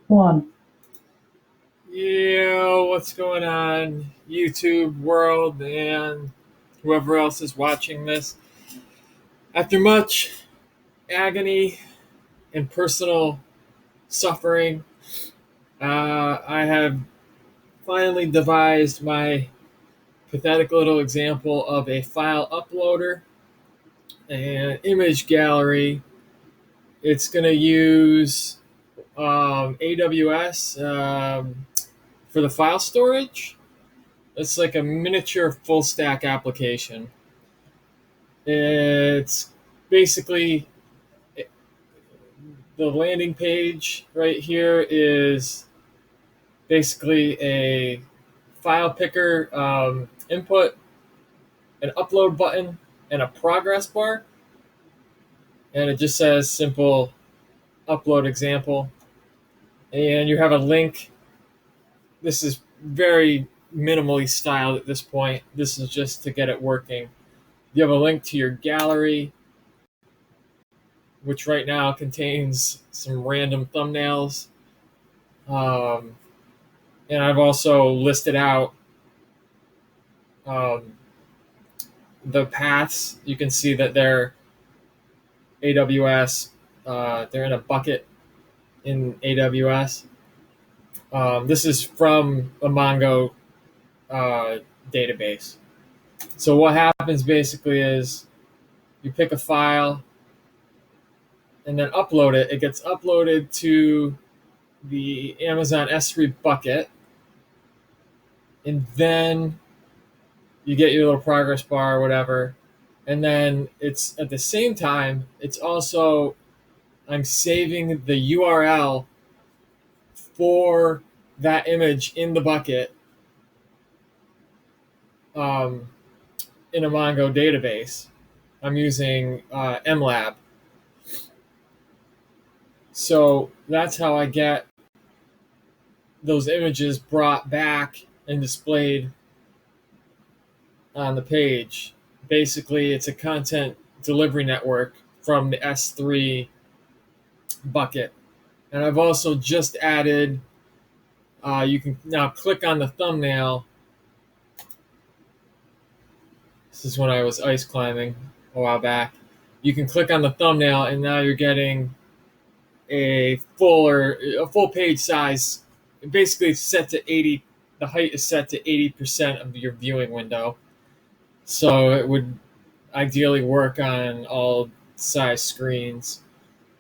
One. Yeah, what's going on, YouTube world and whoever else is watching this? After much agony and personal suffering, I have finally devised my pathetic little example of a file uploader and image gallery. It's going to use AWS for the file storage. It's like a miniature full stack application. It's basically the landing page right here is basically a file picker input, an upload button, and a progress bar. And it just says simple upload example. And you have a link. This is very minimally styled at this point. This is just to get it working. You have a link to your gallery, which right now contains some random thumbnails. Um, and I've also listed out um, the paths. You can see that they're AWS. They're in a bucket in AWS. This is from a Mongo database. So what happens basically is you pick a file and then upload it. It gets uploaded to the Amazon S3 bucket, and then you get your little progress bar or whatever. And then it's at the same time, it's also, I'm saving the URL for that image in the bucket um, in a Mongo database. I'm using MLab. So that's how I get those images brought back and displayed on the page. Basically, it's a content delivery network from the S3 bucket. And I've also just added, you can now click on the thumbnail. This is when I was ice climbing a while back. You can click on the thumbnail, and now you're getting a full page size. Basically, it's set to 80. The height is set to 80% of your viewing window, so it would ideally work on all size screens.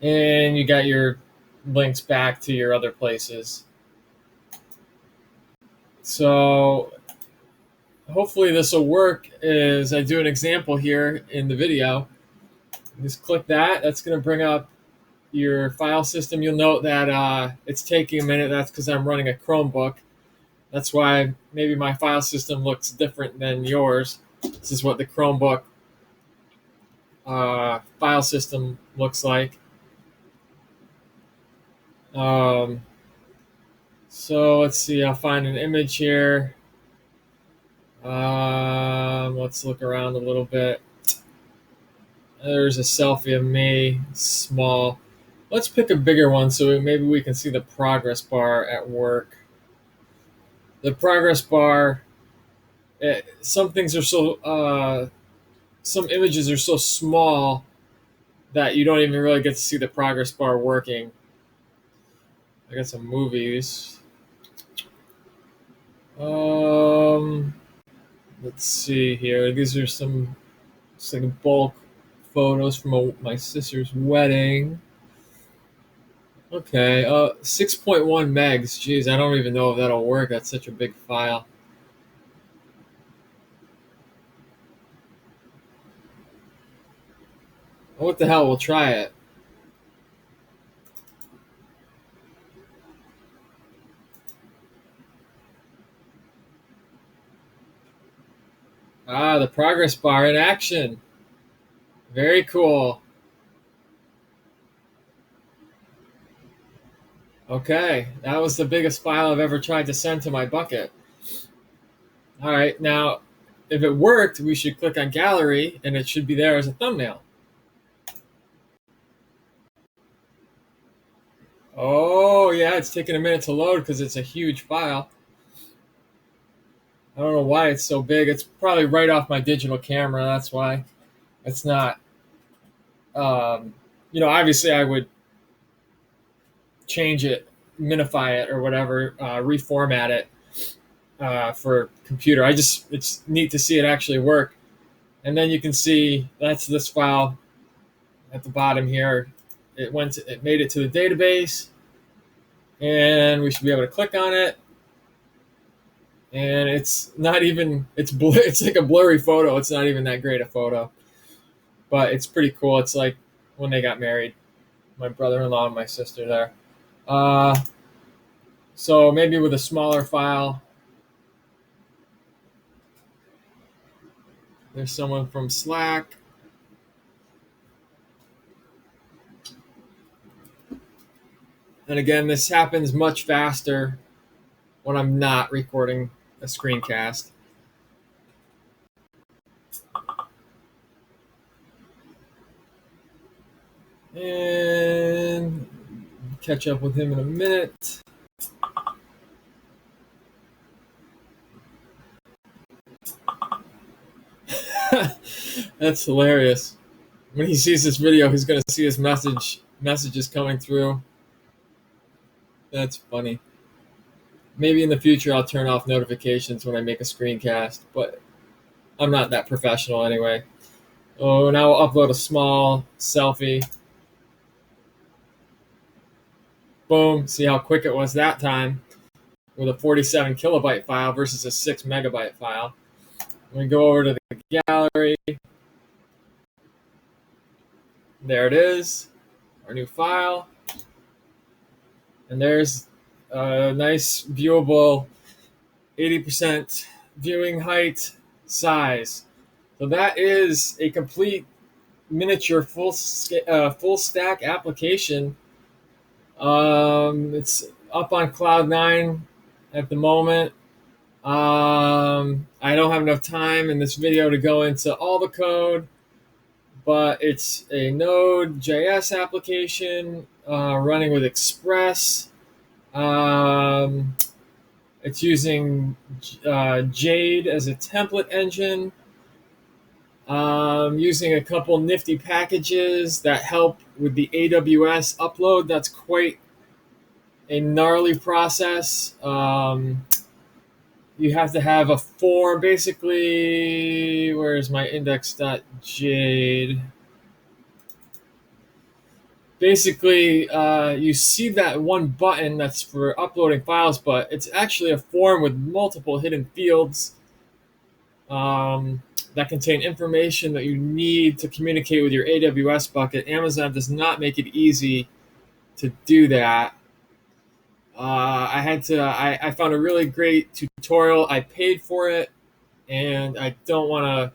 And you got your links back to your other places. So hopefully this will work as I do an example here in the video. Just click that. That's going to bring up your file system. You'll note that it's taking a minute. That's because I'm running a Chromebook. That's why maybe my file system looks different than yours. This is what the Chromebook file system looks like. So let's see. I'll find an image here. Let's look around a little bit. There's a selfie of me, small. Let's pick a bigger one so maybe we can see the progress bar at work. The progress bar, some things are some images are so small that you don't even really get to see the progress bar working. I got some movies. Let's see here. These are some, it's like bulk photos from my sister's wedding. Okay, 6.1 megs. Jeez, I don't even know if that'll work. That's such a big file. What the hell? We'll try it. Ah, the progress bar in action. Very cool. Okay, that was the biggest file I've ever tried to send to my bucket. All right, now, if it worked, we should click on gallery and it should be there as a thumbnail. Oh, yeah, it's taking a minute to load because it's a huge file. I don't know why it's so big. It's probably right off my digital camera. That's why it's not. Um, Obviously, I would change it, minify it, or whatever, reformat it for computer. It's neat to see it actually work. And then you can see that's this file at the bottom here. It made it to the database, and we should be able to click on it. And it's not even it's like a blurry photo. It's not even that great a photo, but it's pretty cool. It's like when they got married, my brother-in-law and my sister there. So maybe with a smaller file. There's someone from Slack. And again, this happens much faster when I'm not recording a screencast. And catch up with him in a minute. That's hilarious. When he sees this video, he's going to see his messages coming through. That's funny. Maybe in the future I'll turn off notifications when I make a screencast, but I'm not that professional anyway. Oh, now I'll upload a small selfie. Boom. See how quick it was that time with a 47 kilobyte file versus a 6 megabyte file. We go over to the gallery. There it is, our new file. And there's a nice viewable 80% viewing height size. So that is a complete miniature full stack application. It's up on Cloud9 at the moment. I don't have enough time in this video to go into all the code, but it's a nodejs application running with Express. It's using Jade as a template engine. Using a couple nifty packages that help with the AWS upload. That's quite a gnarly process. You have to have a form. Basically, where's my index.jade? Basically, you see that one button that's for uploading files, but it's actually a form with multiple hidden fields that contain information that you need to communicate with your AWS bucket. Amazon does not make it easy to do that. I found a really great tutorial. I paid for it, and I don't want to.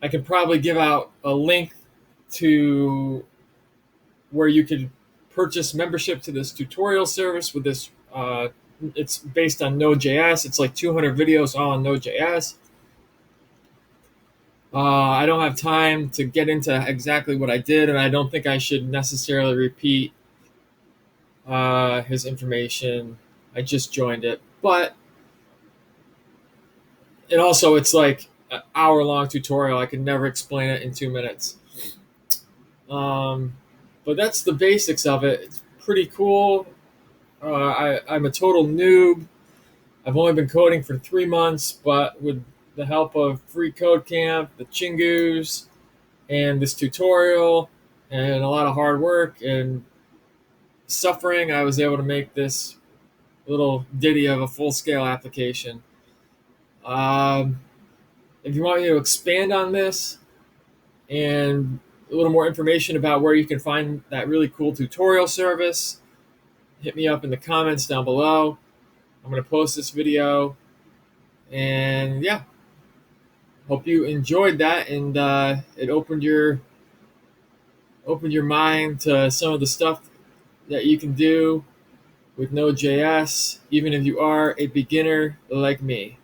I could probably give out a link to where you could purchase membership to this tutorial service with this. It's based on Node.js. It's like 200 videos all on Node.js. I don't have time to get into exactly what I did, and I don't think I should necessarily repeat his information. I just joined it, but it's like an hour-long tutorial. I could never explain it in 2 minutes. But that's the basics of it. It's pretty cool. I'm a total noob. I've only been coding for 3 months, but with the help of Free Code Camp, the Chingus, and this tutorial, and a lot of hard work and suffering, I was able to make this little ditty of a full-scale application. If you want me to expand on this and a little more information about where you can find that really cool tutorial service, hit me up in the comments down below. I'm going to post this video, and yeah, hope you enjoyed that, and it opened your mind to some of the stuff that you can do with Node.js, even if you are a beginner like me.